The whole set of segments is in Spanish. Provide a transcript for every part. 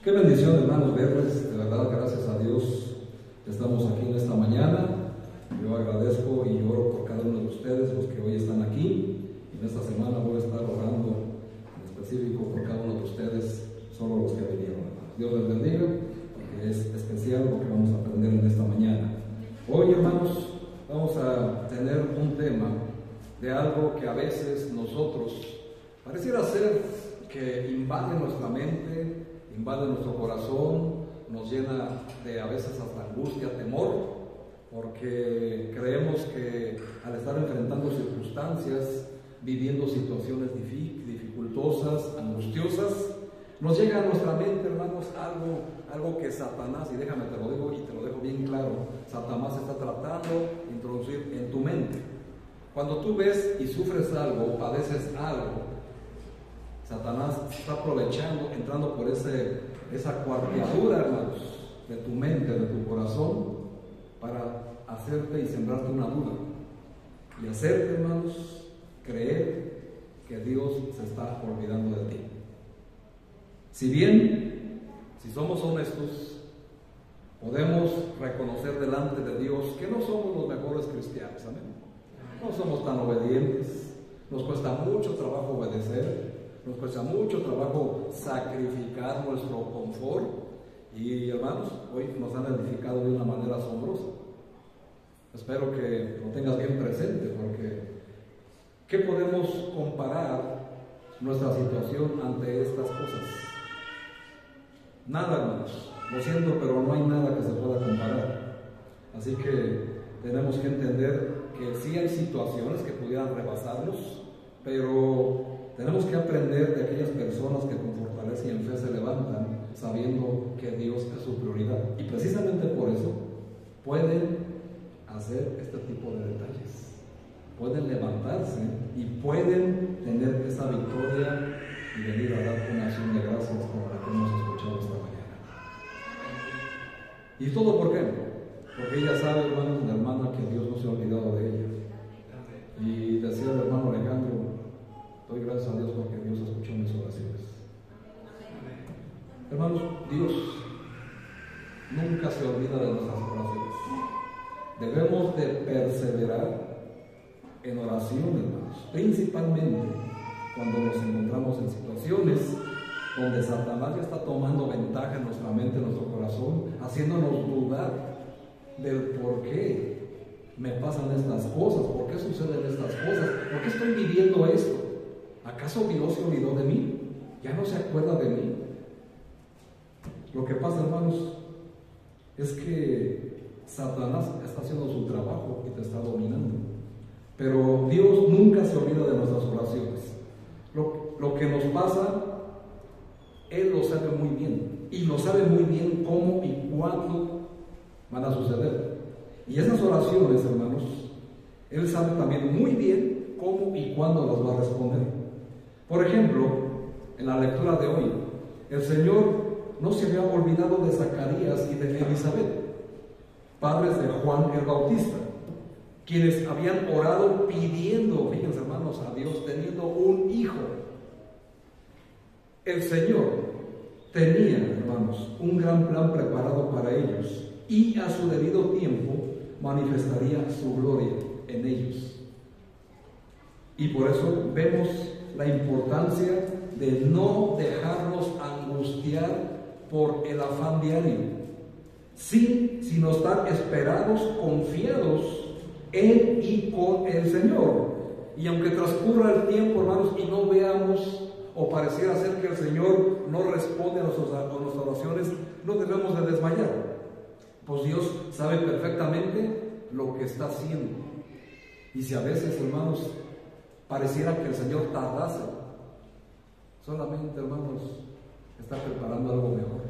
Qué bendición, hermanos, verles. De verdad, gracias a Dios estamos aquí en esta mañana. Yo agradezco y oro por cada uno de ustedes, los que hoy están aquí. Y en esta semana voy a estar orando en específico por cada uno de ustedes, solo los que vinieron. Dios les bendiga, porque es especial lo que vamos a aprender en esta mañana. Hoy, hermanos, vamos a tener un tema de algo que a veces nosotros pareciera ser que invade nuestra mente, invade nuestro corazón, nos llena de a veces hasta angustia, temor, porque creemos que al estar enfrentando circunstancias, viviendo situaciones dificultosas, angustiosas, nos llega a nuestra mente, hermanos, algo que Satanás, y déjame te lo digo y te lo dejo bien claro, Satanás está tratando de introducir en tu mente. Cuando tú ves y sufres algo, padeces algo, Satanás está aprovechando, entrando por esa cuarteadura, hermanos, de tu mente, de tu corazón, para hacerte y sembrarte una duda. Y hacerte, hermanos, creer que Dios se está olvidando de ti. Si bien, si somos honestos, podemos reconocer delante de Dios que no somos los mejores cristianos, amén. No somos tan obedientes, nos cuesta mucho trabajo obedecer. Nos cuesta mucho trabajo sacrificar nuestro confort y, hermanos, hoy nos han edificado de una manera asombrosa. Espero que lo tengas bien presente, porque ¿qué podemos comparar nuestra situación ante estas cosas? Nada, hermanos. Lo siento, pero no hay nada que se pueda comparar. Así que tenemos que entender que sí hay situaciones que pudieran rebasarnos, pero tenemos que aprender de aquellas personas que con fortaleza y en fe se levantan sabiendo que Dios es su prioridad. Y precisamente por eso pueden hacer este tipo de detalles. Pueden levantarse y pueden tener esa victoria y venir a dar una acción de gracias como la que hemos escuchado esta mañana. ¿Y todo por qué? Porque ella sabe, hermanos, la hermana, que Dios no se ha olvidado de ella. Y decía el hermano Alejandro, doy gracias a Dios porque Dios escuchó mis oraciones. Hermanos, Dios nunca se olvida de nuestras oraciones. Debemos de perseverar en oración, hermanos, principalmente cuando nos encontramos en situaciones donde Satanás ya está tomando ventaja en nuestra mente, en nuestro corazón, haciéndonos dudar del por qué me pasan estas cosas, por qué suceden estas cosas, por qué estoy viviendo esto. ¿Acaso Dios se olvidó de mí? ¿Ya no se acuerda de mí? Lo que pasa, hermanos, es que Satanás está haciendo su trabajo y te está dominando. Pero Dios nunca se olvida de nuestras oraciones. Lo que nos pasa, Él lo sabe muy bien. Y lo sabe muy bien cómo y cuándo van a suceder. Y esas oraciones, hermanos, Él sabe también muy bien cómo y cuándo las va a responder. Por ejemplo, en la lectura de hoy, el Señor no se había olvidado de Zacarías y de Elizabeth, padres de Juan el Bautista, quienes habían orado pidiendo, fíjense, hermanos, a Dios, teniendo un hijo. El Señor tenía, hermanos, un gran plan preparado para ellos y a su debido tiempo manifestaría su gloria en ellos. Y por eso vemos la importancia de no dejarnos angustiar por el afán diario, sino estar esperados, confiados en y con el Señor. Y aunque transcurra el tiempo, hermanos, y no veamos o pareciera ser que el Señor no responde a nuestras oraciones, no debemos de desmayar, pues Dios sabe perfectamente lo que está haciendo. Y si a veces, hermanos, pareciera que el Señor tardase, solamente, hermanos, está preparando algo mejor.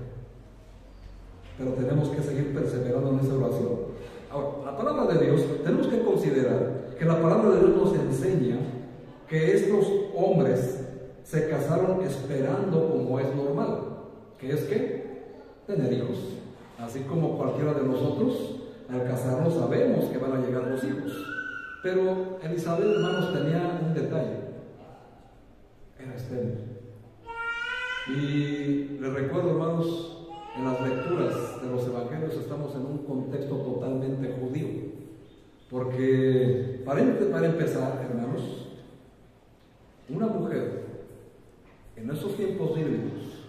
Pero tenemos que seguir perseverando en esa oración. Ahora, la palabra de Dios, tenemos que considerar que la palabra de Dios nos enseña que estos hombres se casaron esperando como es normal, que es que tener hijos. Así como cualquiera de nosotros, al casarnos sabemos que van a llegar los hijos. Pero Elizabeth, hermanos, tenía un detalle: era estéril. Y les recuerdo, hermanos, en las lecturas de los evangelios estamos en un contexto totalmente judío, porque para empezar, hermanos, una mujer en esos tiempos bíblicos,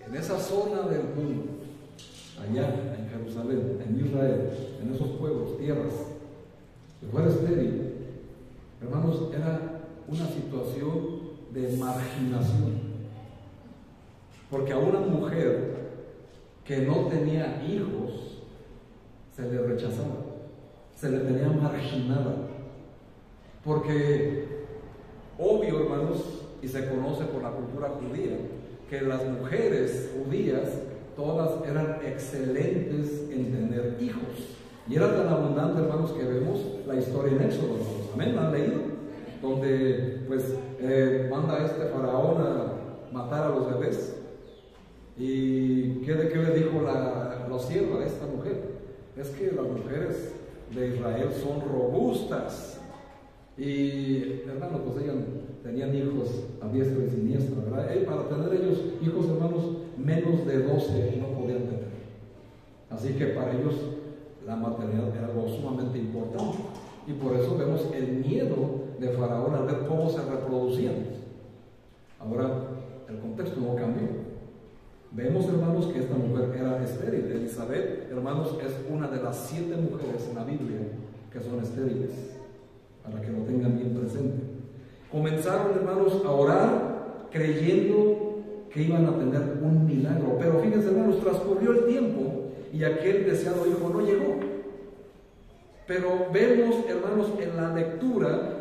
en esa zona del mundo, allá en Jerusalén, en Israel, en esos pueblos, tierras, que fuera estéril, hermanos, era una situación de marginación, porque a una mujer que no tenía hijos se le rechazaba, se le tenía marginada, porque obvio, hermanos, y se conoce por la cultura judía, que las mujeres judías todas eran excelentes en tener hijos, y era tan abundante, hermanos, que vemos la historia en Éxodo, hermanos. Amén, ¿la han leído? Donde pues manda faraón a matar a los bebés. ¿Y qué le dijo la sierva a esta mujer? Es que las mujeres de Israel son robustas. Y, hermanos, pues ellas tenían hijos a diestra y siniestra, ¿verdad? Para tener ellos hijos, hermanos, menos de 12 no podían tener. Así que para ellos la maternidad era algo sumamente importante. Y por eso vemos el miedo de Faraón al ver cómo se reproducían. Ahora, el contexto no cambió. Vemos, hermanos, que esta mujer era estéril. Elizabeth, hermanos, es una de las 7 mujeres en la Biblia que son estériles, para que lo tengan bien presente. Comenzaron, hermanos, a orar creyendo que iban a tener un milagro. Pero fíjense, hermanos, transcurrió el tiempo y aquel deseado hijo no llegó. Pero vemos, hermanos, en la lectura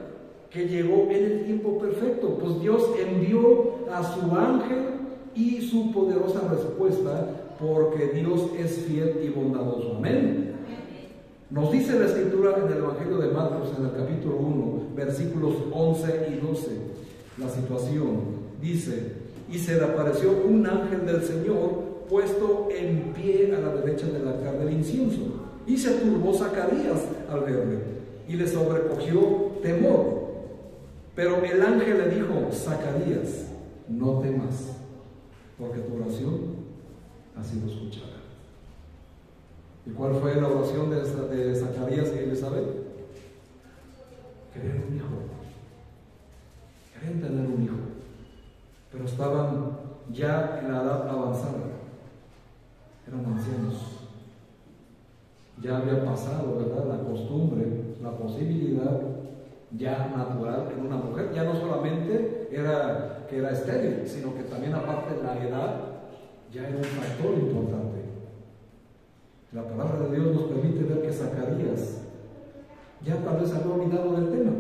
que llegó en el tiempo perfecto, pues Dios envió a su ángel y su poderosa respuesta, porque Dios es fiel y bondadoso. Amén. Nos dice la escritura en el Evangelio de Marcos, en el capítulo 1, versículos 11 y 12, la situación. Dice: y se le apareció un ángel del Señor puesto en pie a la derecha del altar del incienso, y se turbó Zacarías al verle, y le sobrecogió temor. Pero el ángel le dijo: Zacarías, no temas, porque tu oración ha sido escuchada. ¿Y cuál fue la oración de Zacarías y Elizabeth? Querían un hijo, querían tener un hijo, pero estaban ya en la edad avanzada, eran ancianos, ya había pasado, ¿verdad?, la costumbre, la posibilidad ya natural en una mujer. Ya no solamente era que era estéril, sino que también, aparte, la edad ya era un factor importante. La palabra de Dios nos permite ver que Zacarías ya tal vez había olvidado del tema,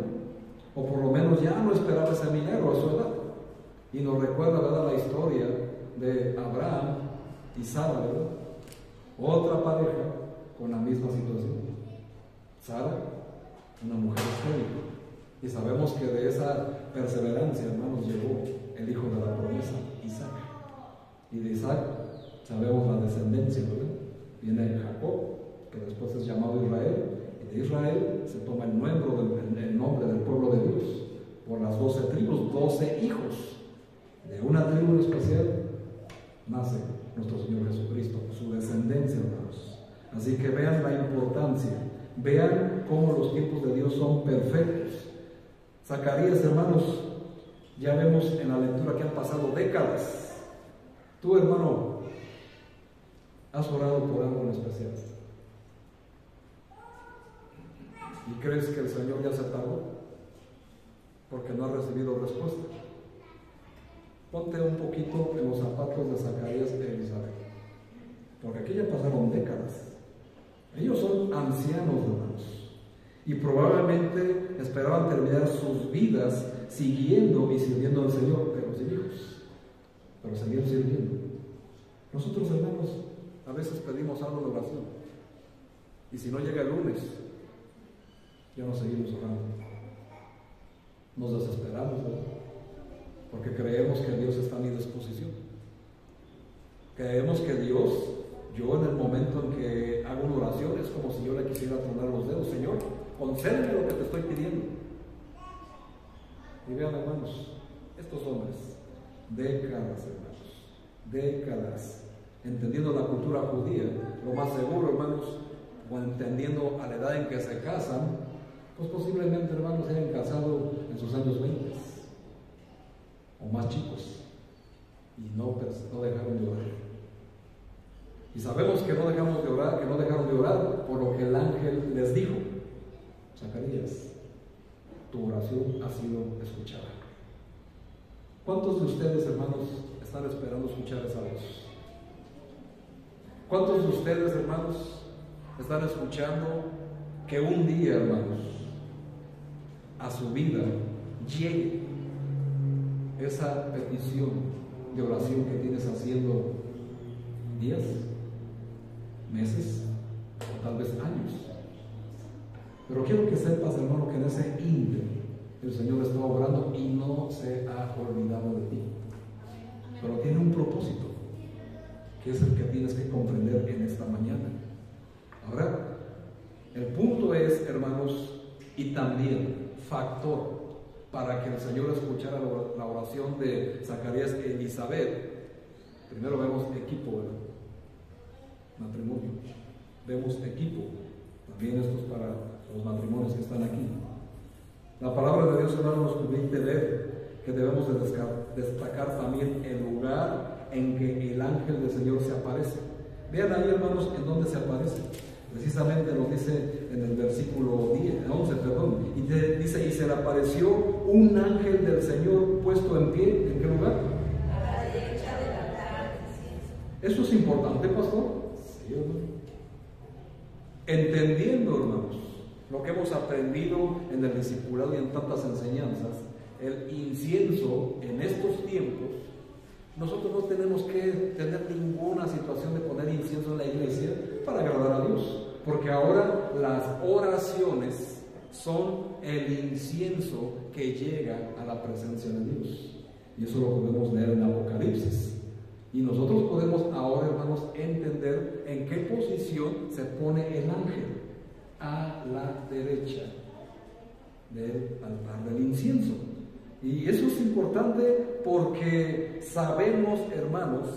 o por lo menos ya no esperaba ese milagro a su edad. Y nos recuerda, ¿verdad?, la historia de Abraham y Sara, ¿verdad? Otra pareja con la misma situación. Sara, una mujer estéril. Y sabemos que de esa perseverancia, hermanos, llegó el hijo de la promesa, Isaac. Y de Isaac sabemos la descendencia, ¿verdad? Viene Jacob, que después es llamado Israel, y de Israel se toma el nombre del pueblo de Dios, por las 12 tribus, 12 hijos. De una tribu en especial nace nuestro Señor Jesucristo, su descendencia, hermanos. Así que vean la importancia, vean cómo los tiempos de Dios son perfectos. Zacarías, hermanos, ya vemos en la lectura que han pasado décadas. Tú, hermano, ¿has orado por algo en especial? ¿Y crees que el Señor ya se tardó? Porque no has recibido respuesta. Ponte un poquito en los zapatos de Zacarías e Elizabeth, porque aquí ya pasaron décadas. Ellos son ancianos, hermanos, y probablemente esperaban terminar sus vidas siguiendo y sirviendo al Señor, pero sin hijos, pero seguían sirviendo. Nosotros, hermanos, a veces pedimos algo de oración, y si no llega el lunes, ya no seguimos orando. Nos desesperamos, ¿verdad? Porque creemos que Dios está a mi disposición. Creemos que Dios, yo en el momento en que hago una oración, es como si yo le quisiera tronar los dedos. Señor, concédeme lo que te estoy pidiendo. Y vean, hermanos, estos hombres, décadas, hermanos, décadas, entendiendo la cultura judía, lo más seguro, hermanos, o entendiendo a la edad en que se casan, pues posiblemente, hermanos, se hayan casado en sus años 20 o más chicos y no dejaron de orar. Y sabemos que no dejaron de orar por lo que el ángel les dijo: Zacarías, tu oración ha sido escuchada. ¿Cuántos de ustedes, hermanos, están esperando escuchar esa voz? ¿Cuántos de ustedes, hermanos, están escuchando que un día, hermanos, a su vida llegue esa petición de oración que tienes haciendo días, meses o tal vez años? Pero quiero que sepas, hermano, que en ese ínter el Señor está obrando y no se ha olvidado de ti, pero tiene un propósito, que es el que tienes que comprender en esta mañana. Ahora, el punto es, hermanos, y también factor para que el Señor escuchara la oración de Zacarías e Elizabeth. Primero vemos equipo, ¿verdad? Matrimonio. Vemos equipo. También esto es para los matrimonios que están aquí. La palabra de Dios, hermanos, nos permite ver que debemos de destacar también el lugar en que el ángel del Señor se aparece. Vean ahí, hermanos, en dónde se aparece. Precisamente nos dice en el versículo 11, y dice: y se le apareció un ángel del Señor puesto en pie. ¿En qué lugar? A la derecha del altar. ¿Eso es importante, pastor? Sí, hermano. Entendiendo, hermanos, lo que hemos aprendido en el discipulado y en tantas enseñanzas, el incienso en estos tiempos, nosotros no tenemos que tener ninguna situación de poner incienso en la iglesia para agradar a Dios, porque ahora las oraciones son el incienso que llega a la presencia de Dios, y eso lo podemos leer en Apocalipsis. Y nosotros podemos ahora, hermanos, entender en qué posición se pone el ángel: a la derecha del altar del incienso. Y eso es importante porque sabemos, hermanos,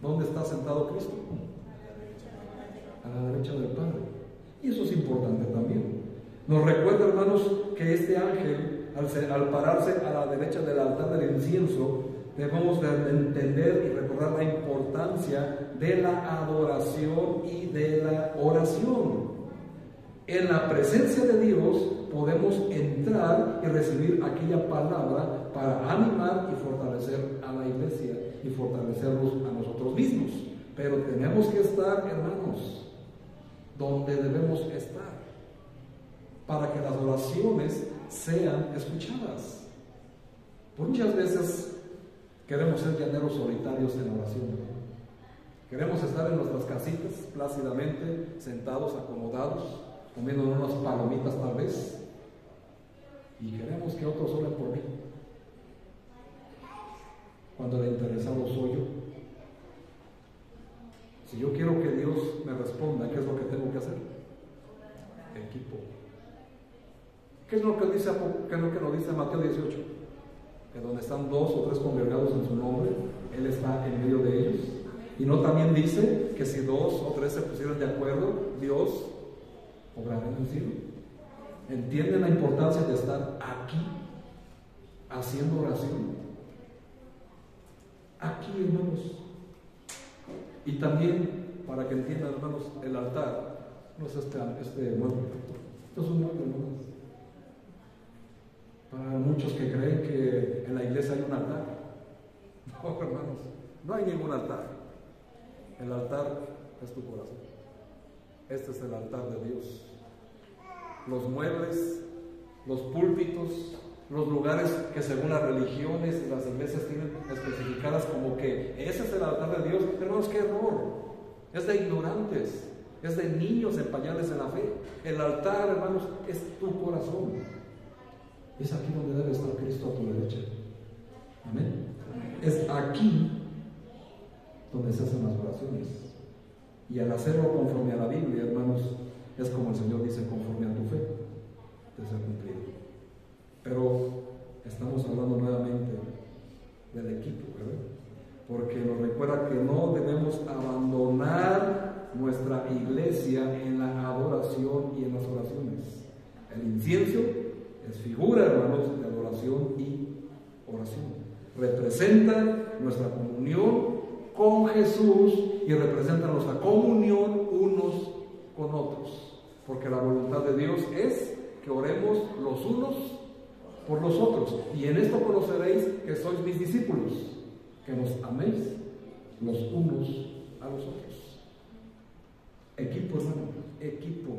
dónde está sentado Cristo: a la derecha del Padre. Y eso es importante también. Nos recuerda, hermanos, que este ángel, al pararse a la derecha del altar del incienso, debemos de entender y recordar la importancia de la adoración y de la oración. En la presencia de Dios podemos entrar y recibir aquella palabra para animar y fortalecer a la iglesia y fortalecernos a nosotros mismos. Pero tenemos que estar, hermanos, donde debemos estar para que las oraciones sean escuchadas. Muchas veces queremos ser llaneros solitarios en oración. Queremos estar en nuestras casitas plácidamente, sentados, acomodados, comiendo unas palomitas tal vez, y queremos que otros oren por mí, cuando el interesado soy yo. Si yo quiero que Dios me responda, ¿qué es lo que tengo que hacer? Equipo. ¿Qué es lo que nos dice Mateo 18? Que donde están 2 o 3 congregados en su nombre, Él está en medio de ellos. Y no también dice que si 2 o 3 se pusieran de acuerdo, Dios obrará en el cielo. ¿Entienden la importancia de estar aquí haciendo oración? Aquí, hermanos. Y también, para que entiendan, hermanos, el altar no es este mueble. Esto es un mueble, hermanos. Para muchos que creen que en la iglesia hay un altar. No, hermanos, no hay ningún altar. El altar es tu corazón. Este es el altar de Dios. Los muebles, los púlpitos, los lugares que según las religiones y las iglesias tienen especificadas como que ese es el altar de Dios. Hermanos, qué error. Es de ignorantes, es de niños en pañales en la fe. El altar, hermanos, es tu corazón. Es aquí donde debe estar Cristo a tu derecha. Amén. Es aquí donde se hacen las oraciones. Y al hacerlo conforme a la Biblia, hermanos, es como el Señor dice: conforme a tu fe, te será cumplido. Pero estamos hablando nuevamente del equipo, ¿verdad? porque nos recuerda que no debemos abandonar nuestra iglesia en la adoración y en las oraciones. El incienso es figura, hermanos, de adoración y oración. Representa nuestra comunión con Jesús y representa nuestra comunión unos con otros, porque la voluntad de Dios es que oremos los unos por los otros, y en esto conoceréis que sois mis discípulos, que nos améis los unos a los otros. Equipo, hermano, equipo,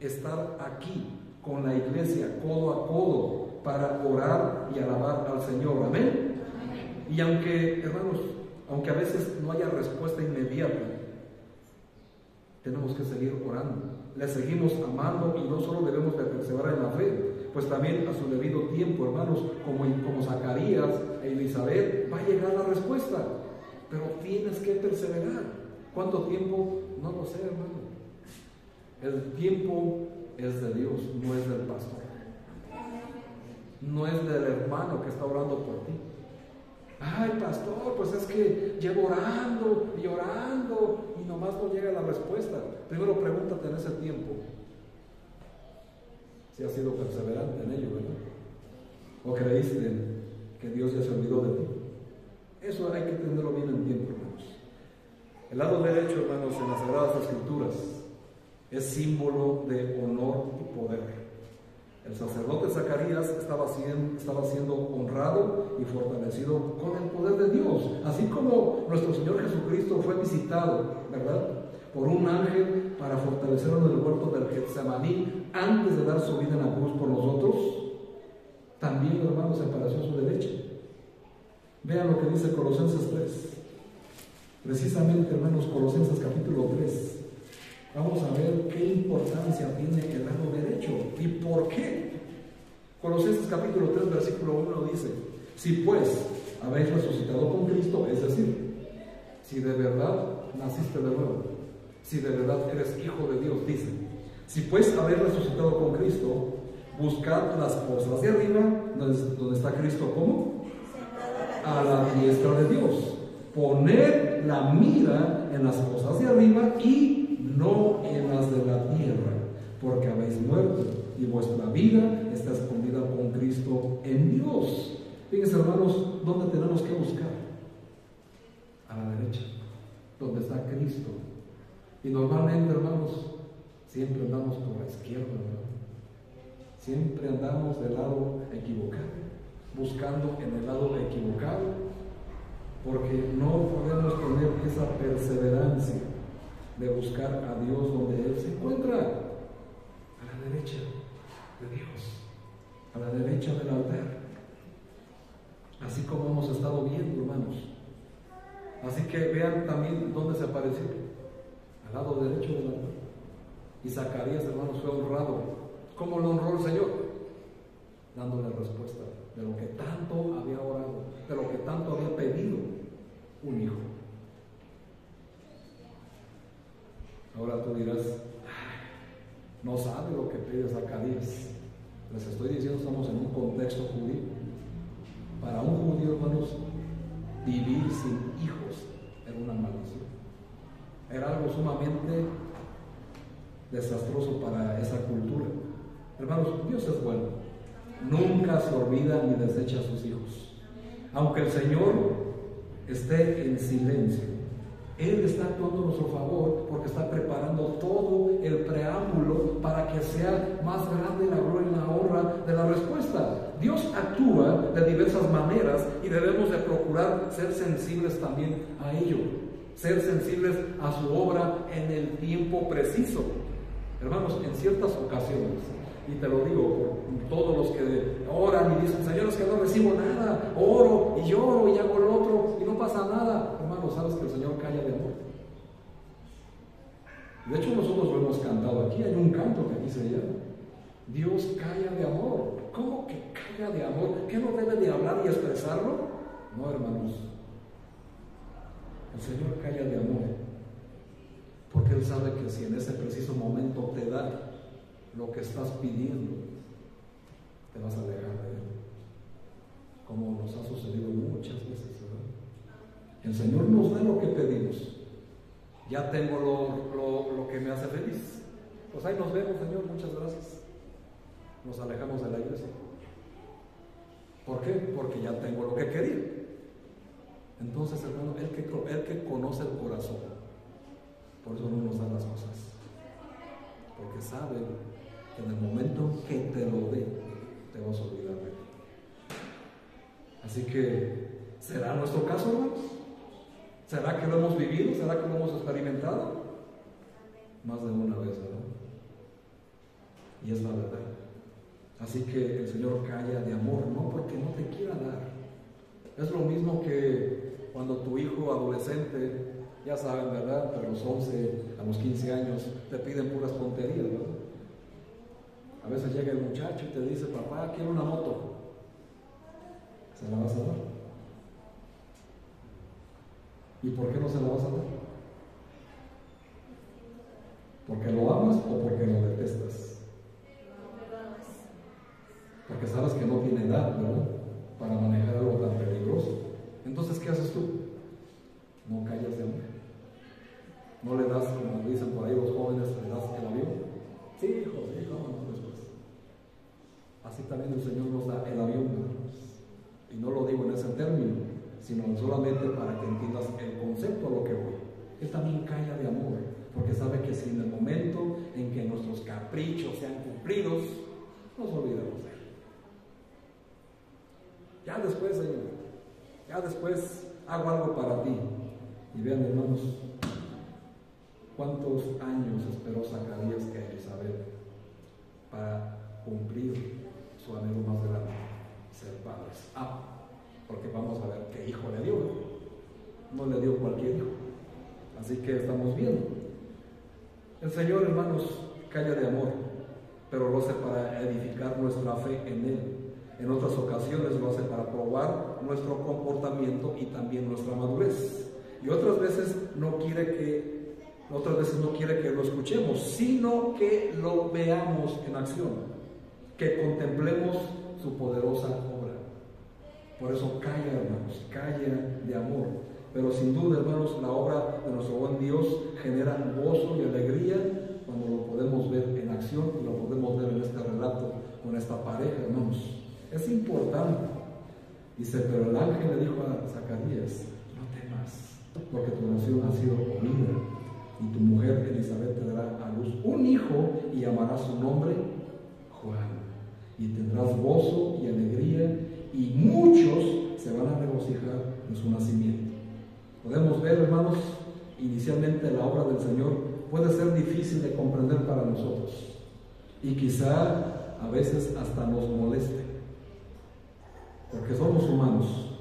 estar aquí con la iglesia codo a codo para orar y alabar al Señor. Amén. Y aunque, hermanos, aunque a veces no haya respuesta inmediata, tenemos que seguir orando. Le seguimos amando, y no solo debemos de perseverar en la fe, pues también a su debido tiempo, hermanos, como Zacarías e Elizabeth, va a llegar la respuesta. Pero tienes que perseverar. ¿Cuánto tiempo? No lo sé, hermano. El tiempo es de Dios, no es del pastor. No es del hermano que está orando por ti. Ay, pastor, pues es que llevo orando y orando y nomás no llega la respuesta. Primero pregúntate en ese tiempo si has sido perseverante en ello, ¿verdad? ¿O creíste que Dios ya se olvidó de ti? Eso hay que tenerlo bien en tiempo, hermanos. El lado derecho, hermanos, en las Sagradas Escrituras es símbolo de honor y poder. El sacerdote Zacarías estaba siendo honrado y fortalecido con el poder de Dios, así como nuestro Señor Jesucristo fue visitado, ¿verdad?, por un ángel para fortalecerlo en el huerto del Getsemaní antes de dar su vida en la cruz por nosotros. También, hermanos, se apareció a su derecha. Vean lo que dice Colosenses 3. Precisamente, hermanos, Colosenses capítulo 3. Vamos a ver qué importancia tiene el lado derecho y por qué. Colosenses capítulo 3, versículo 1 dice: si pues habéis resucitado con Cristo, es decir, si de verdad naciste de nuevo, si de verdad eres hijo de Dios, dice: si pues habéis resucitado con Cristo, buscad las cosas de arriba, donde está Cristo, ¿cómo? A la diestra de Dios. Poned la mira en las cosas de arriba y no en las de la tierra, porque habéis muerto y vuestra vida está escondida con Cristo en Dios. Fíjense, hermanos, ¿dónde tenemos que buscar? A la derecha, donde está Cristo. Y normalmente, hermanos, siempre andamos por la izquierda, ¿verdad? Siempre andamos del lado equivocado, buscando en el lado equivocado, porque no podemos tener esa perseverancia de buscar a Dios donde Él se encuentra, a la derecha de Dios, a la derecha del altar, así como hemos estado viendo, hermanos. Así que vean también dónde se apareció, al lado derecho del altar. Y Zacarías, hermanos, fue honrado. ¿Cómo lo honró el Señor? Dándole respuesta de lo que tanto había orado, de lo que tanto había pedido: un hijo. Ahora tú dirás: no sabe lo que pide Zacarías. Les estoy diciendo, estamos en un contexto judío. Para un judío, hermanos, vivir sin hijos era una maldición. Era algo sumamente desastroso para esa cultura. Hermanos, Dios es bueno. Nunca se olvida ni desecha a sus hijos. Aunque el Señor esté en silencio, Él está actuando a nuestro favor, porque está preparando todo el preámbulo para que sea más grande la gloria y la honra de la respuesta. Dios actúa de diversas maneras y debemos de procurar ser sensibles también a ello, ser sensibles a su obra en el tiempo preciso. Hermanos, en ciertas ocasiones, y te lo digo por todos los que oran y dicen: Señor, es que no recibo nada, oro y lloro y hago lo otro y no pasa nada. Hermanos, sabes que el Señor calla de amor. De hecho, nosotros lo hemos cantado aquí. Hay un canto que dice ya: Dios calla de amor. ¿Cómo que calla de amor? ¿Qué no debe de hablar y expresarlo? No, hermanos, el Señor calla de amor, porque Él sabe que si en ese preciso momento te da lo que estás pidiendo, te vas a alejar de Él, como nos ha sucedido muchas veces, ¿verdad? El Señor nos da lo que pedimos. Ya tengo lo que me hace feliz. Pues ahí nos vemos, Señor, muchas gracias. Nos alejamos de la iglesia. ¿Por qué? Porque ya tengo lo que quería. Entonces, hermano, el que conoce el corazón, por eso no nos da las cosas. Porque sabe que en el momento que te lo dé, te vas a olvidar de él. Así que, ¿será nuestro caso, hermanos? ¿Será que lo hemos vivido? ¿Será que lo hemos experimentado? Más de una vez, ¿verdad? Y es la verdad. Así que el Señor calla de amor, no porque no te quiera dar. Es lo mismo que cuando tu hijo adolescente, ya saben, ¿verdad? Entre los 11 a los 15 años, te piden puras tonterías, ¿verdad? A veces llega el muchacho y te dice, papá, quiero una moto. ¿Se la vas a dar? ¿Y por qué no se la vas a dar? ¿Porque lo amas o porque lo detestas? Porque sabes que no tiene edad, ¿verdad?, para manejar algo tan peligroso. Entonces, ¿qué haces tú? No callas de amor. No le das, como dicen por ahí los jóvenes, le das el avión. Sí, hijo, vamos después. Así también el Señor nos da el avión, hermanos. Y no lo digo en ese término, sino solamente para que entiendas el concepto a lo que voy. Él también calla de amor, porque sabe que si en el momento en que nuestros caprichos sean cumplidos, nos olvidamos de él. Ya después, Señor, ya después hago algo para ti. Y vean, hermanos, cuántos años esperó Zacarías que Elizabeth para cumplir su anhelo más grande, ser padres. Porque vamos a ver qué hijo le dio. No le dio cualquier hijo. Así que estamos viendo. El Señor, hermanos, calla de amor, pero lo hace para edificar nuestra fe en Él. En otras ocasiones lo hace para probar nuestro comportamiento y también nuestra madurez. Y otras veces no quiere que lo escuchemos, sino que lo veamos en acción, que contemplemos su poderosa obra. Por eso calla, hermanos, calla de amor. Pero sin duda, hermanos, la obra de nuestro buen Dios genera gozo y alegría cuando lo podemos ver en acción y lo podemos ver en este relato con esta pareja, hermanos. Es importante. Dice, pero el ángel le dijo a Zacarías, no temas, porque tu oración ha sido oída, y tu mujer Elizabeth te dará a luz un hijo y llamará su nombre Juan, y tendrás gozo y alegría, y muchos se van a regocijar en su nacimiento. Podemos ver, hermanos, inicialmente la obra del Señor puede ser difícil de comprender para nosotros, y quizá a veces hasta nos moleste, porque somos humanos.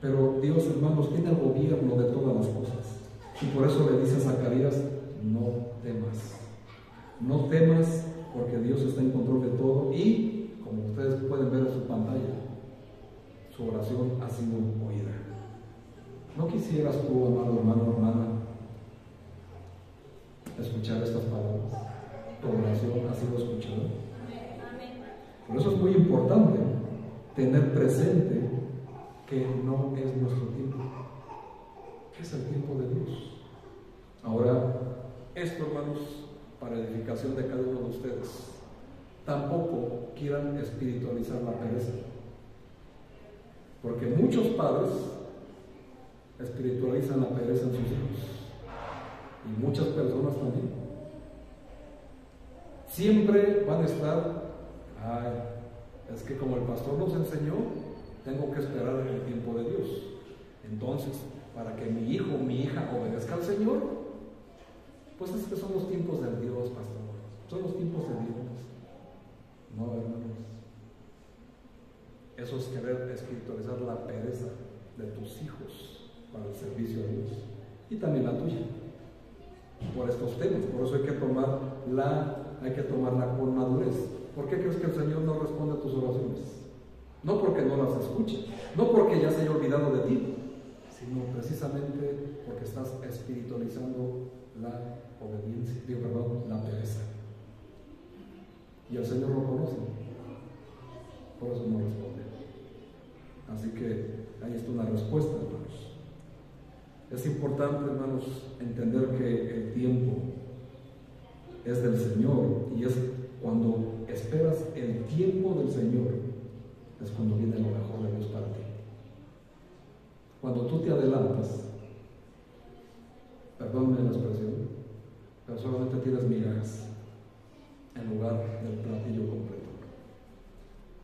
Pero Dios, hermanos, tiene el gobierno de todas las cosas. Y por eso le dice a Zacarías, no temas. No temas, porque Dios está en control de todo. Y, como ustedes pueden ver en su pantalla, su oración ha sido oída. ¿No quisieras tú, amado hermano, hermana, escuchar estas palabras? Tu oración ha sido escuchada. Por eso es muy importante tener presente que no es nuestro tiempo, que es el tiempo de Dios. Ahora, esto, hermanos, para edificación de cada uno de ustedes, tampoco quieran espiritualizar la pereza, porque muchos padres espiritualizan la pereza en sus hijos, y muchas personas también. Siempre van a estar, es que como el pastor nos enseñó, tengo que esperar en el tiempo de Dios. Entonces, para que mi hijo o mi hija obedezca al Señor, pues es que son los tiempos de Dios, pastor. Son los tiempos de Dios. No, hermanos. Eso es querer espiritualizar la pereza de tus hijos para el servicio a Dios. Y también la tuya. Por estos temas. Por eso hay que tomarla con madurez. ¿Por qué crees que el Señor no responde a tus oraciones? No porque no las escuche, no porque ya se haya olvidado de ti, sino precisamente porque estás espiritualizando la obediencia, la pereza. Y el Señor lo conoce, por eso no responde. Así que ahí está una respuesta, hermanos. Es importante, hermanos, entender que el tiempo es del Señor, y es cuando esperas el tiempo del Señor, es cuando viene lo mejor de Dios para ti. Cuando tú te adelantas, perdónme la expresión, pero solamente tienes migajas en lugar del platillo completo.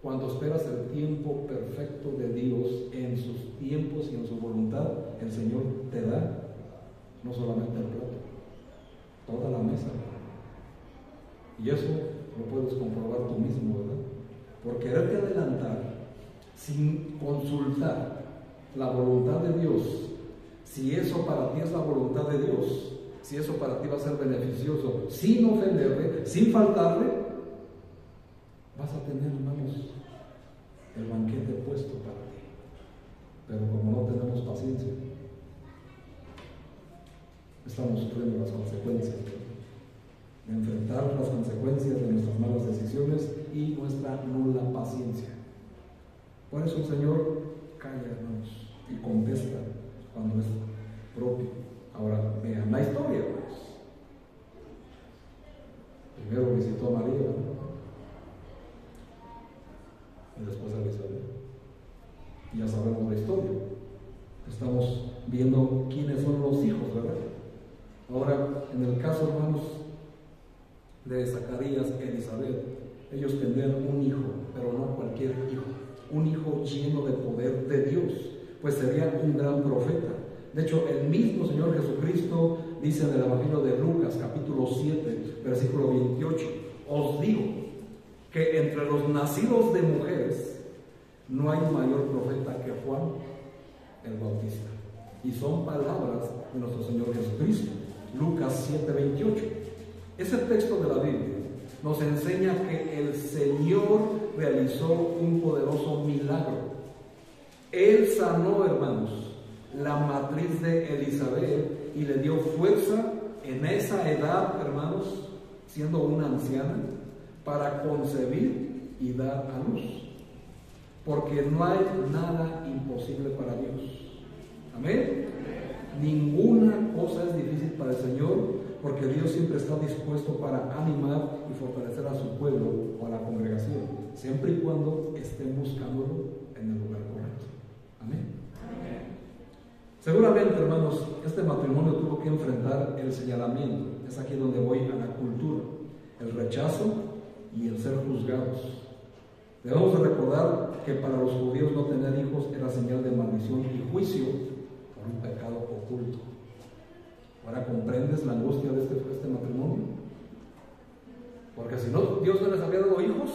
Cuando esperas el tiempo perfecto de Dios en sus tiempos y en su voluntad, el Señor te da no solamente el plato, toda la mesa. Y eso lo puedes comprobar tú mismo, ¿verdad? Por quererte adelantar sin consultar la voluntad de Dios, si eso para ti es la voluntad de Dios, si eso para ti va a ser beneficioso, sin ofenderle, sin faltarle, vas a tener, hermanos, el banquete puesto para ti. Pero como no tenemos paciencia, estamos sufriendo las consecuencias de enfrentar las consecuencias de nuestras malas decisiones y nuestra nula paciencia. Por eso el Señor calla, hermanos, y contesta cuando es propio. Ahora vean la historia, hermanos. Primero visitó a María, ¿no? Y después a Elizabeth. Y ya sabemos la historia. Estamos viendo quiénes son los hijos, ¿verdad? Ahora, en el caso, hermanos, de Zacarías y Elizabeth, ellos tendrían un hijo, pero no cualquier hijo, un hijo lleno de poder de Dios, pues sería un gran profeta. De hecho, el mismo Señor Jesucristo dice en el Evangelio de Lucas, capítulo 7, versículo 28, os digo que entre los nacidos de mujeres no hay mayor profeta que Juan el Bautista. Y son palabras de nuestro Señor Jesucristo. Lucas 7, 28. Ese texto de la Biblia nos enseña que el Señor realizó un poderoso milagro. Él sanó, hermanos, la matriz de Elizabeth y le dio fuerza en esa edad, hermanos, siendo una anciana, para concebir y dar a luz. Porque no hay nada imposible para Dios. Amén. Ninguna cosa es difícil para el Señor, porque Dios siempre está dispuesto para animar y fortalecer a su pueblo o a la congregación, siempre y cuando estén buscándolo en el lugar correcto. Amén. Seguramente, hermanos, este matrimonio tuvo que enfrentar el señalamiento. Es aquí donde voy a la cultura, el rechazo y el ser juzgados. Debemos de recordar que para los judíos no tener hijos era señal de maldición y juicio por un pecado oculto. Ahora comprendes la angustia de este matrimonio. Porque si no, Dios no les había dado hijos.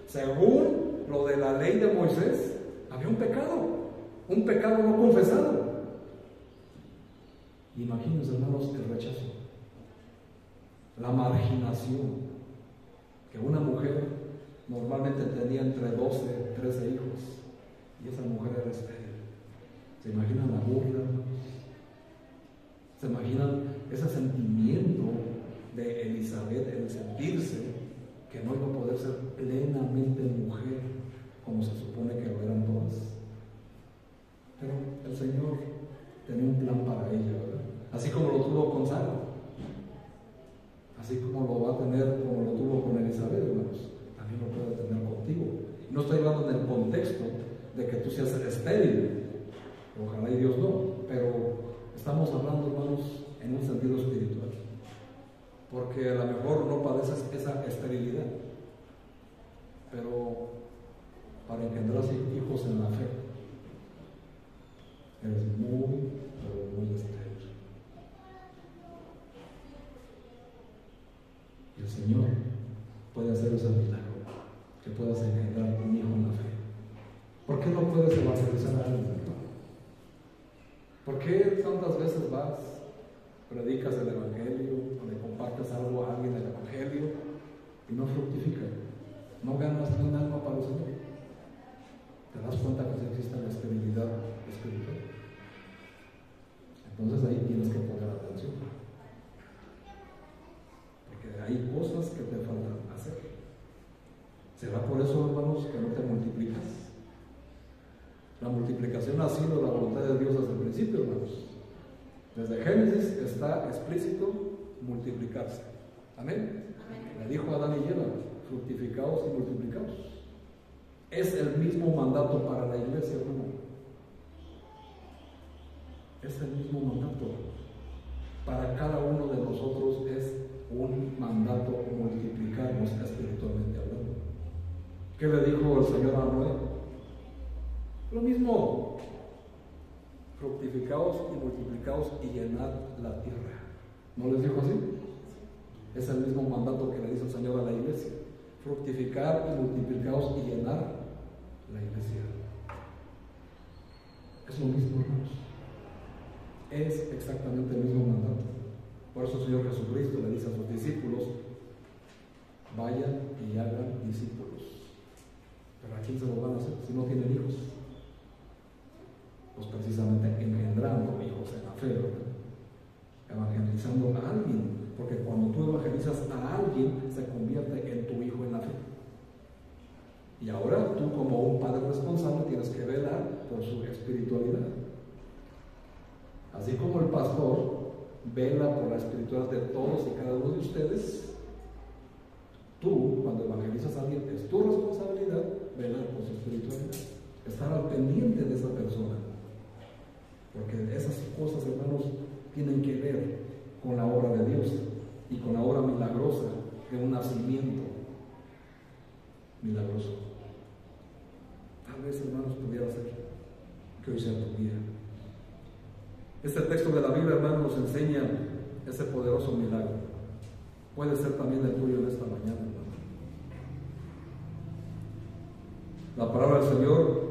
Según lo de la ley de Moisés, había un pecado no confesado. Imagínense, hermanos, el rechazo, la marginación, que una mujer normalmente tenía entre 12 y 13 hijos, y esa mujer era estéril. ¿Se imaginan la burla? ¿Se imaginan ese sentimiento de Elizabeth, el sentirse que no iba a poder ser plenamente mujer como se supone que lo eran todas? Pero el Señor tenía un plan para ella, ¿verdad? Así como lo tuvo con Sara, así como lo va a tener, como lo tuvo con Elizabeth, hermanos, también lo puede tener contigo. No estoy hablando en el contexto de que tú seas estéril, ojalá y Dios no, pero estamos hablando, hermanos, en un sentido espiritual, porque a lo mejor no padeces esa esterilidad, pero para engendrar hijos en la fe eres muy, pero muy estéril. Y el Señor puede hacer ese milagro, que puedas engendrar un hijo en la fe. ¿Por qué no puedes evangelizar a alguien, hermano? ¿Por qué tantas veces vas, predicas el Evangelio, o le compartes algo a alguien del Evangelio y no fructifica? No ganas ni un alma para el Señor. ¿Te das cuenta que sí existe la esterilidad espiritual? Entonces ahí tienes que poner atención, porque hay cosas que te faltan hacer. ¿Será por eso, hermanos, que no te multiplicas? La multiplicación ha sido la voluntad de Dios desde el principio, hermanos. Desde Génesis está explícito multiplicarse. Amén. Le dijo a Adán y Eva, fructificaos y multiplicaos. Es el mismo mandato para la iglesia, hermano. Es el mismo mandato. Para cada uno de nosotros es un mandato multiplicarnos espiritualmente hablando. ¿Qué le dijo el Señor a Noé? Lo mismo. Fructificaos y multiplicaos y llenad la tierra. ¿No les dijo así? Es el mismo mandato que le dice el Señor a la iglesia. Fructificar y multiplicaos y llenar la iglesia. Es lo mismo, hermanos. Es exactamente el mismo mandato. Por eso el Señor Jesucristo le dice a sus discípulos, vayan y hagan discípulos. ¿Pero a quién se lo van a hacer si no tienen hijos? Pues precisamente engendrando hijos en la fe, ¿verdad? Evangelizando a alguien, porque cuando tú evangelizas a alguien se convierte en tu hijo en la fe. Y ahora tú, como un padre responsable, tienes que velar por su espiritualidad. Así como el pastor vela por la espiritualidad de todos y cada uno de ustedes, tú, cuando evangelizas a alguien, es tu responsabilidad velar por su espiritualidad, estar al pendiente de esa persona, porque esas cosas, hermanos, tienen que ver con la obra de Dios y con la obra milagrosa de un nacimiento milagroso. Tal vez, hermanos, pudiera ser que hoy sea tu día. Este texto de la Biblia, hermanos, nos enseña ese poderoso milagro. Puede ser también el tuyo en esta mañana, hermano. La palabra del Señor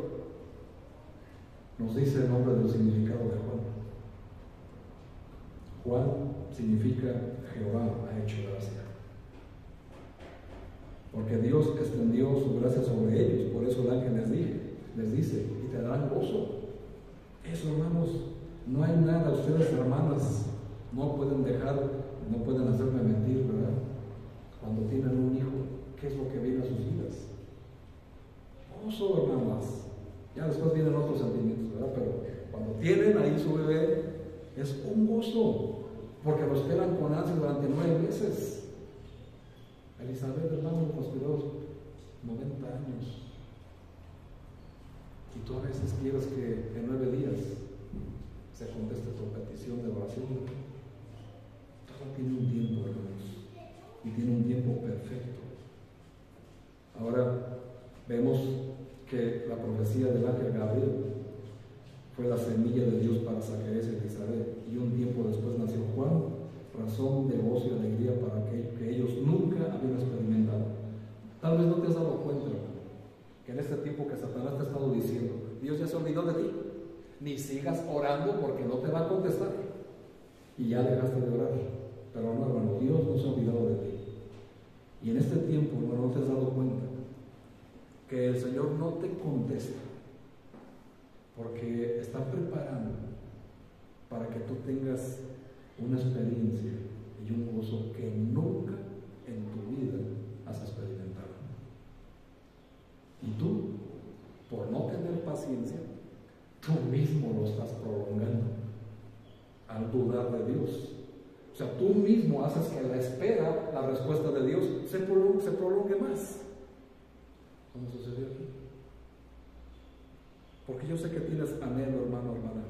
nos dice el nombre del significado de Juan. Juan significa Jehová ha hecho gracia. Porque Dios extendió su gracia sobre ellos. Por eso el ángel les dice, y te darán gozo. Eso, hermanos, no hay nada. Ustedes, hermanas, no pueden hacerme mentir, ¿verdad? Cuando tienen un hijo, ¿qué es lo que viene a sus vidas? Gozo, hermanas. Ya después vienen otros sentimientos, ¿verdad? Pero cuando tienen ahí su bebé, es un gozo, porque lo esperan con ansia durante 9 meses. Elizabeth, hermano, nos cuidó 90 años. Y tú a veces quieres que en 9 días se conteste tu petición de oración. Todo tiene un tiempo, hermanos, y tiene un tiempo perfecto. Ahora vemos que la profecía del ángel Gabriel fue la semilla de Dios para Zacarías y Elizabeth, y un tiempo después nació Juan, razón de gozo y alegría para que ellos nunca habían experimentado. Tal vez no te has dado cuenta, hermano, que en este tiempo que Satanás te ha estado diciendo, Dios ya se olvidó de ti, ni sigas orando porque no te va a contestar, y ya dejaste de orar. Pero no, hermano, Dios no se ha olvidado de ti. Y en este tiempo, hermano, no te has dado cuenta que el Señor no te contesta, porque está preparando para que tú tengas una experiencia y un gozo que nunca en tu vida has experimentado. Y tú, por no tener paciencia, tú mismo lo estás prolongando al dudar de Dios. O sea, tú mismo haces que la espera, la respuesta de Dios, se prolongue más. ¿Cómo sucedió aquí? Porque yo sé que tienes anhelo, hermano, hermana,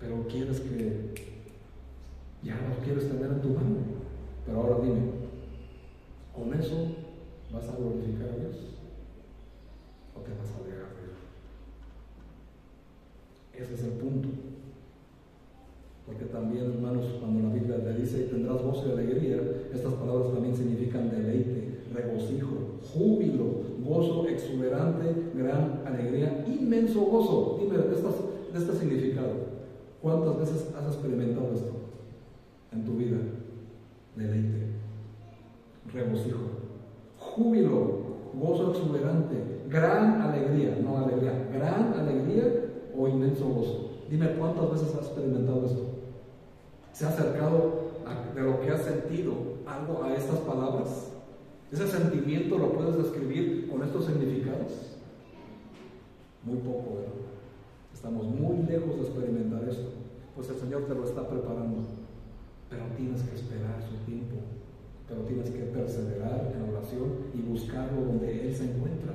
pero quieres que ya lo quieres tener en tu mano. Pero ahora dime, ¿con eso vas a glorificar a Dios? ¿O te vas a alejar de Él? Ese es el punto. Porque también, hermanos, cuando la Biblia le dice tendrás gozo y alegría, estas palabras también significan deleite, regocijo, júbilo, gozo exuberante, gran alegría, inmenso gozo. Dime de este significado, ¿cuántas veces has experimentado esto en tu vida? Deleite, regocijo, júbilo, gozo exuberante, gran alegría, no alegría, gran alegría o inmenso gozo. Dime cuántas veces has experimentado esto. ¿Se ha acercado de lo que has sentido algo a estas palabras? ¿Ese sentimiento lo puedes describir con estos significados? Muy poco, ¿verdad? Estamos muy lejos de experimentar esto. pues el Señor te lo está preparando, pero tienes que esperar su tiempo, pero tienes que perseverar en la oración y buscarlo donde Él se encuentra,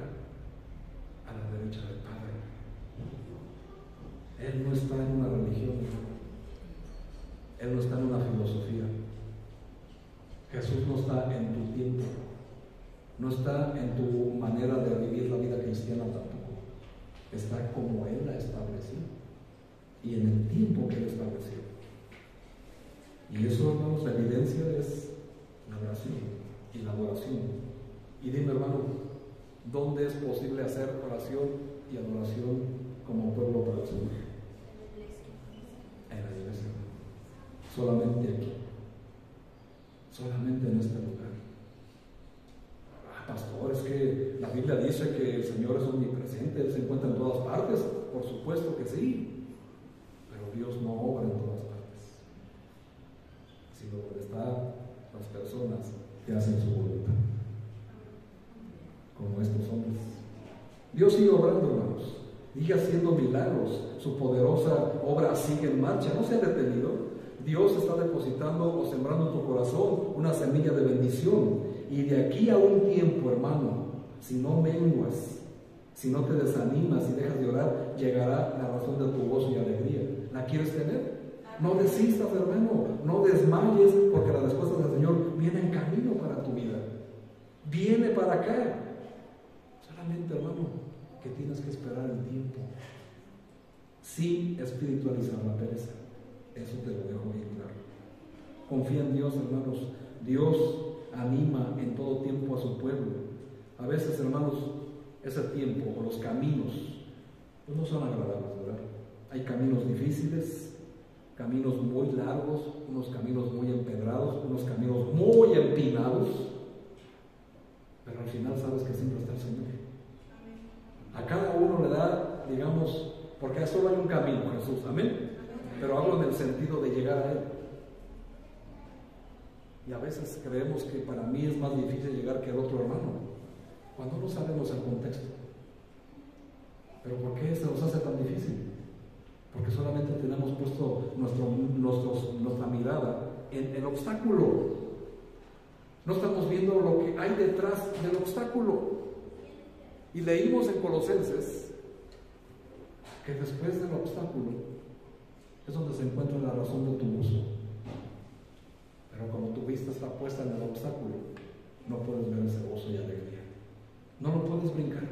a la derecha del Padre. Él no está en una religión, Él no está en una filosofía. Jesús no está en tu tiempo, no está en tu manera de vivir la vida cristiana tampoco. Está como Él la estableció y en el tiempo que Él estableció. Y eso, hermanos, la evidencia es la oración y la adoración. Y dime, hermano, ¿dónde es posible hacer oración y adoración como pueblo para el Señor? En la iglesia. Solamente aquí. Solamente en este lugar. Pastor, es que la Biblia dice que el Señor es omnipresente, Él se encuentra en todas partes. Por supuesto que sí, pero Dios no obra en todas partes, sino donde están las personas que hacen su voluntad, como estos hombres. Dios sigue obrando, hermanos, sigue haciendo milagros, su poderosa obra sigue en marcha, no se ha detenido. Dios está depositando o sembrando en tu corazón una semilla de bendición. Y de aquí a un tiempo, hermano, si no menguas, si no te desanimas y dejas de orar, llegará la razón de tu gozo y alegría. ¿La quieres tener? No desistas, hermano, no desmayes, porque la respuesta del Señor viene en camino para tu vida. Viene para acá. Solamente, hermano, que tienes que esperar el tiempo, sin espiritualizar la pereza. Eso te lo dejo bien claro. Confía en Dios, hermanos. Dios anima en todo tiempo a su pueblo. A veces, hermanos, ese tiempo o los caminos pues no son agradables, ¿verdad? Hay caminos difíciles, caminos muy largos, unos caminos muy empedrados, unos caminos muy empinados, pero al final sabes que siempre está el Señor. A cada uno le da, digamos, porque solo hay un camino, Jesús, amén. Pero hablo en el sentido de llegar a Él. Y a veces creemos que para mí es más difícil llegar que al otro hermano, cuando no sabemos el contexto. ¿Pero por qué se nos hace tan difícil? Porque solamente tenemos puesto nuestra mirada en el obstáculo. No estamos viendo lo que hay detrás del obstáculo. Y leímos en Colosenses que después del obstáculo es donde se encuentra la razón de tu gozo. Pero cuando tu vista está puesta en el obstáculo, no puedes ver ese gozo y alegría. No lo puedes brincar.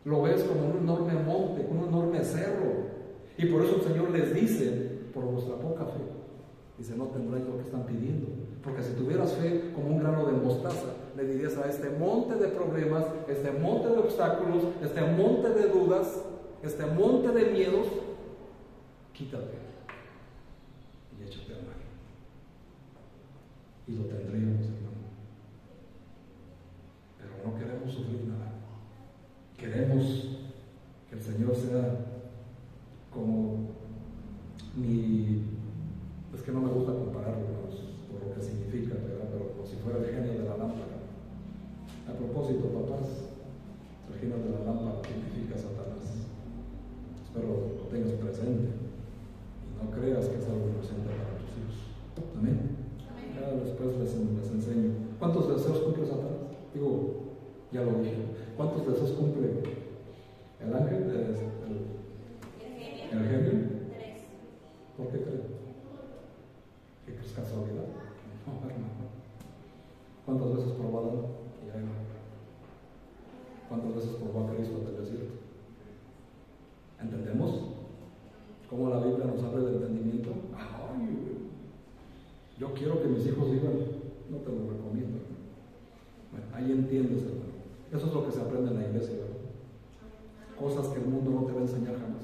Lo ves como un enorme monte, un enorme cerro. Y por eso el Señor les dice, por vuestra poca fe, dice, no tendréis lo que están pidiendo. Porque si tuvieras fe como un grano de mostaza, le dirías a este monte de problemas, este monte de obstáculos, este monte de dudas, este monte de miedos, quítate y échate al mar. Y lo tendríamos, hermano. Pero no queremos sufrir nada. Queremos que el Señor sea como es que no me gusta compararlo, por lo que significa, ¿verdad? Pero como si fuera el genio de la lámpara. A propósito, papás, el genio de la lámpara significa Satanás. Espero lo tengas presente. No creas que es algo inocente para tus hijos. Amén. Ya después les enseño. ¿Cuántos deseos cumple Satanás? Digo, ya lo dije. ¿Cuántos deseos cumple el ángel? ¿El genio? 3. ¿Por qué crees? ¿Qué crees? ¿Casualidad? No, hermano. ¿Cuántas veces probó a Adán? ¿Cuántas veces probó a Cristo del desierto? ¿Entendemos cómo la Biblia nos habla del entendimiento? Ay, yo quiero que mis hijos vivan. No te lo recomiendo. Bueno, ahí entiendes, hermano. Eso es lo que se aprende en la iglesia, ¿verdad? Cosas que el mundo no te va a enseñar jamás,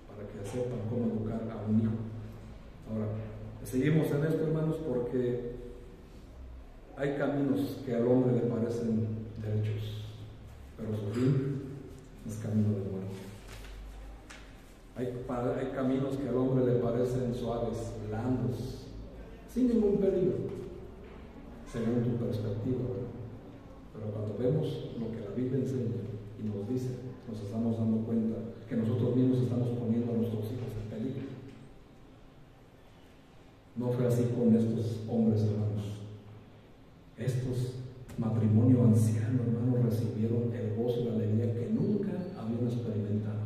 para que sepan cómo educar a un hijo. Ahora, seguimos en esto, hermanos, porque hay caminos que al hombre le parecen derechos, pero su fin es camino de muerte. Hay caminos que al hombre le parecen suaves, blandos, sin ningún peligro, según tu perspectiva, ¿verdad? Pero cuando vemos lo que la Biblia enseña y nos dice, nos estamos dando cuenta que nosotros mismos estamos poniendo a nuestros hijos en peligro. No fue así con estos hombres, hermanos. Estos matrimonio anciano, hermanos, recibieron el gozo y la alegría que nunca habían experimentado,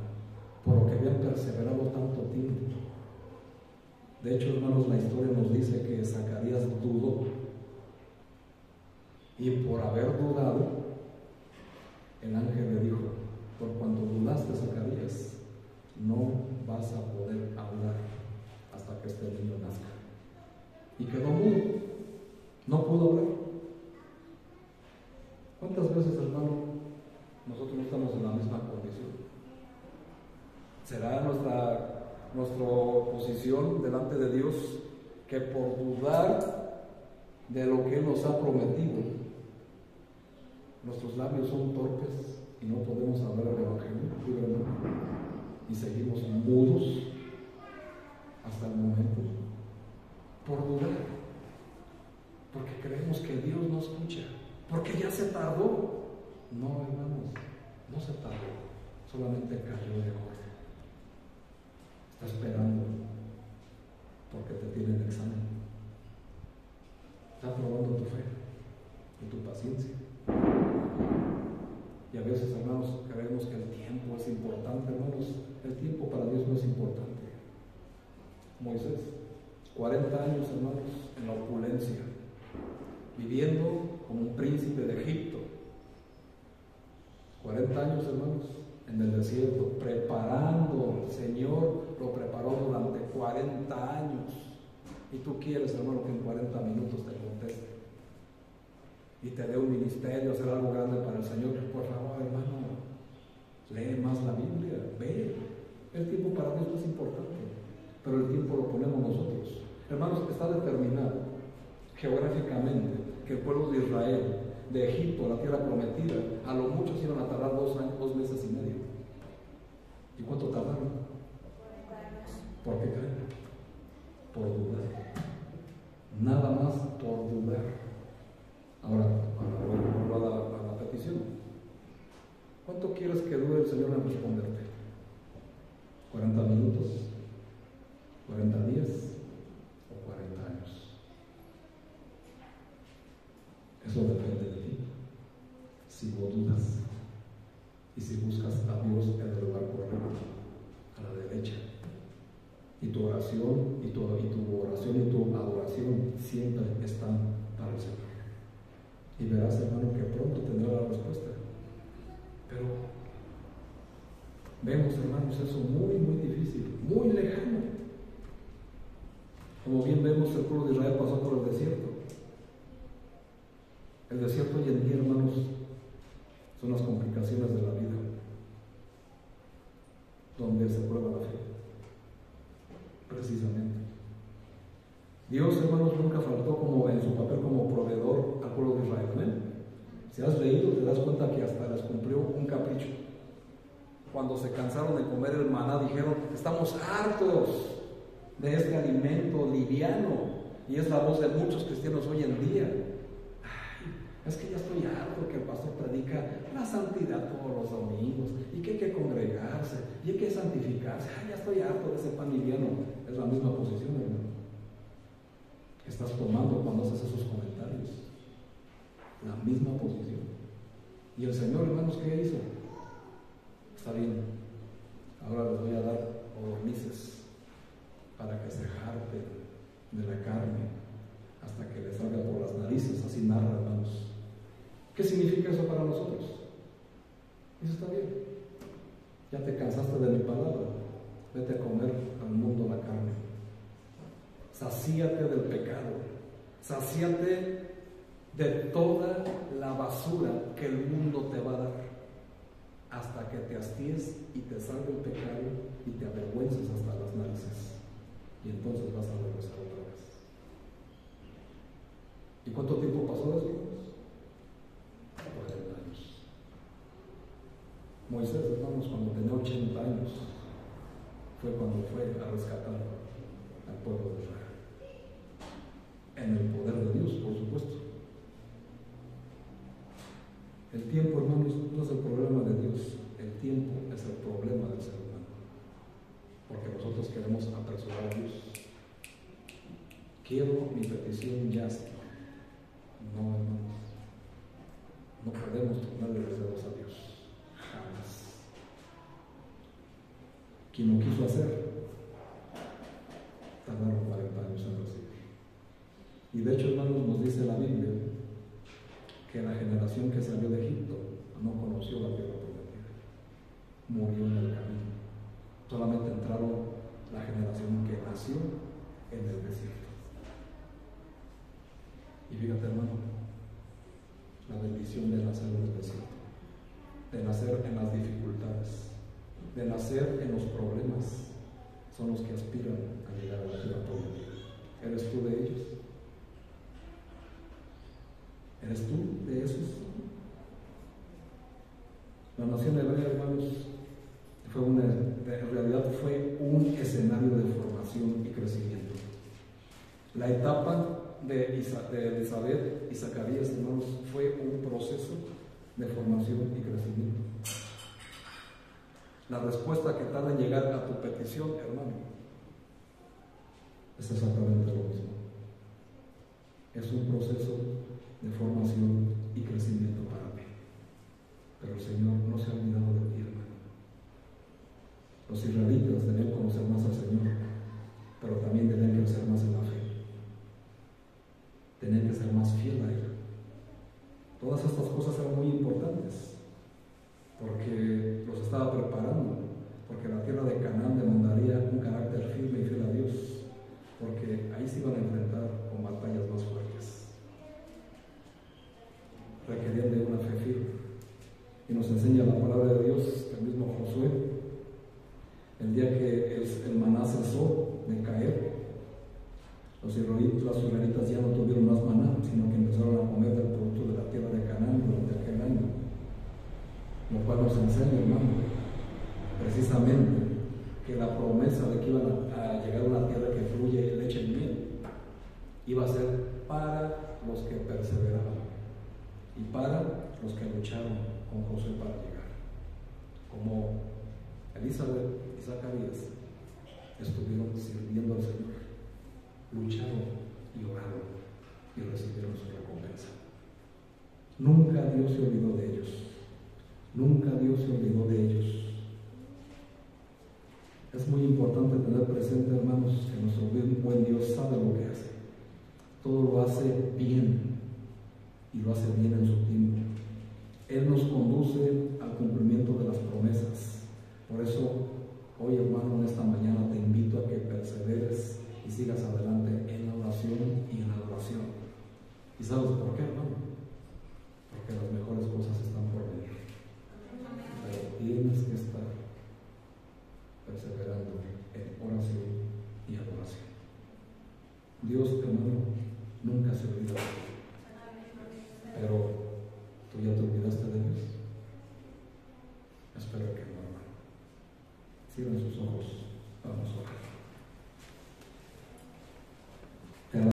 por lo que habían perseverado tanto tiempo. De hecho, hermanos, la historia nos dice que Zacarías dudó, y por haber dudado, el ángel le dijo: por cuanto dudaste, Zacarías, no vas a poder hablar hasta que este niño nazca. Y quedó mudo, no pudo hablar. ¿Cuántas veces, hermano, nosotros no estamos en la misma condición? ¿Será nuestra posición delante de Dios que por dudar de lo que Él nos ha prometido, nuestros labios son torpes y no podemos hablar el Evangelio libremente y seguimos mudos hasta el momento? Por dudar, porque creemos que Dios no escucha, porque ya se tardó. No, hermanos, no se tardó, solamente cayó de oro. Está esperando porque te tiene el examen. Está probando tu fe y tu paciencia. Y a veces, hermanos, creemos que el tiempo es importante. Hermanos, el tiempo para Dios no es importante. Moisés, 40 años, hermanos, en la opulencia, viviendo como un príncipe de Egipto. 40 años, hermanos, en el desierto, preparando. El Señor lo preparó durante 40 años. Y tú quieres, hermano, que en 40 minutos te conteste y te dé un ministerio, hacer algo grande para el Señor. Por favor, hermano, lee más la Biblia, ve. El tiempo para Dios no es importante, pero el tiempo lo ponemos nosotros. Hermanos, está determinado geográficamente que el pueblo de Israel, de Egipto, la tierra prometida, a lo mucho se iban a tardar 2 años, 2 meses y medio. ¿Y cuánto tardaron? ¿Por qué creen? Por dudar. Nada más por dudar. Ahora vuelvo a la petición. ¿Cuánto quieres que dure el Señor en responderte? ¿40 minutos? ¿40 días? ¿O 40 años? Eso depende de ti. Si vos dudas y si buscas a Dios en el lugar correcto, a la derecha, y tu oración y tu adoración siempre están para el Señor. Y verás, hermano, que pronto tendrá la respuesta. Pero vemos, hermanos, eso muy, muy difícil, muy lejano. Como bien vemos, el pueblo de Israel pasó por el desierto. El desierto hoy en día, hermanos, son las complicaciones de la vida, donde se prueba la fe, precisamente. Dios, hermanos, nunca faltó como en su papel como proveedor al pueblo de Israel. ¿Amén? Si has leído, te das cuenta que hasta les cumplió un capricho. Cuando se cansaron de comer el maná, dijeron: estamos hartos de este alimento liviano. Y es la voz de muchos cristianos hoy en día. Es que ya estoy harto que el pastor predica la santidad todos los domingos y que hay que congregarse y hay que santificarse. Ya estoy harto de ese pan liviano. Es la misma posición, hermano, que estás tomando cuando haces esos comentarios. La misma posición. Y el Señor, hermanos, ¿qué hizo? Está bien, ahora les voy a dar codornices para que se jarten de la carne hasta que les salga por las narices. Así narra, hermanos. ¿Qué significa eso para nosotros? Eso está bien. Ya te cansaste de mi palabra. Vete a comer al mundo la carne. Sacíate del pecado. Sacíate de toda la basura que el mundo te va a dar, hasta que te hastíes y te salga el pecado y te avergüences hasta las narices. Y entonces vas a regresar otra vez. ¿Y cuánto tiempo pasó después? 40 años. Moisés, hermanos, cuando tenía 80 años, fue cuando fue a rescatar al pueblo de Israel. En el poder de Dios, por supuesto. El tiempo, hermanos, no es el problema de Dios. El tiempo es el problema del ser humano. Porque nosotros queremos apresurar a Dios. quiero mi petición ya, Señor. No, hermanos. No podemos tornarle los dedos a Dios. Jamás. Quien lo quiso hacer, tardaron 40 años en recibir. Y de hecho, hermanos, nos dice la Biblia que la generación que salió de Egipto no conoció la tierra prometida. Murió en el camino. Solamente entraron la generación que nació en el desierto. Y fíjate, hermano, la bendición de nacer en el desierto, de nacer en las dificultades, de nacer en los problemas, son los que aspiran a llegar a la tierra prometida. ¿Eres tú de ellos? ¿Eres tú de esos? La nación hebrea, hermanos, en realidad fue un escenario de formación y crecimiento. La etapa de Elizabeth y Zacarías, hermanos, fue un proceso de formación y crecimiento. La respuesta que tarda en llegar a tu petición, hermano, es exactamente lo mismo. Es un proceso de formación y crecimiento para ti. Pero el Señor no se ha olvidado de ti, hermano. Los israelitas debían conocer más al Señor, pero también debían crecer más en la fe. Tenían que ser más fiel a Él. Todas estas cosas eran muy importantes, porque los estaba preparando, porque la tierra de Canaán demandaría un carácter firme y fiel a Dios, porque ahí se iban a enfrentar con batallas más fuertes. Requerían de una fe firme. Y nos enseña la palabra de Dios, el mismo Josué, el día que el maná cesó de caer, los israelitas ya no tuvieron más maná, sino que empezaron a comer del producto de la tierra de Canaán durante aquel año. Lo cual nos enseña, hermano, precisamente que la promesa de que iban a llegar a una tierra que fluye leche y miel iba a ser para los que perseveraban y para los que lucharon con José para llegar. Como Elizabeth y Zacarías estuvieron sirviendo al Señor, lucharon y oraron y recibieron su recompensa. Nunca Dios se olvidó de ellos. Nunca Dios se olvidó de ellos. Es muy importante tener presente, hermanos, que nuestro buen Dios sabe lo que hace. Todo lo hace bien y lo hace bien en su tiempo. Él nos conduce al cumplimiento de las promesas. Por eso, hoy, hermano, en esta mañana te invito a que perseveres y sigas adelante en la oración y en la adoración. ¿Y sabes por qué, hermano? Porque las mejores cosas están por venir. Pero tienes que estar perseverando en oración y adoración. Dios, hermano, nunca se olvida de ti. Pero ¿tú ya te olvidaste de Dios? Espero que no, hermano. Cierren sus ojos, vamos a orar.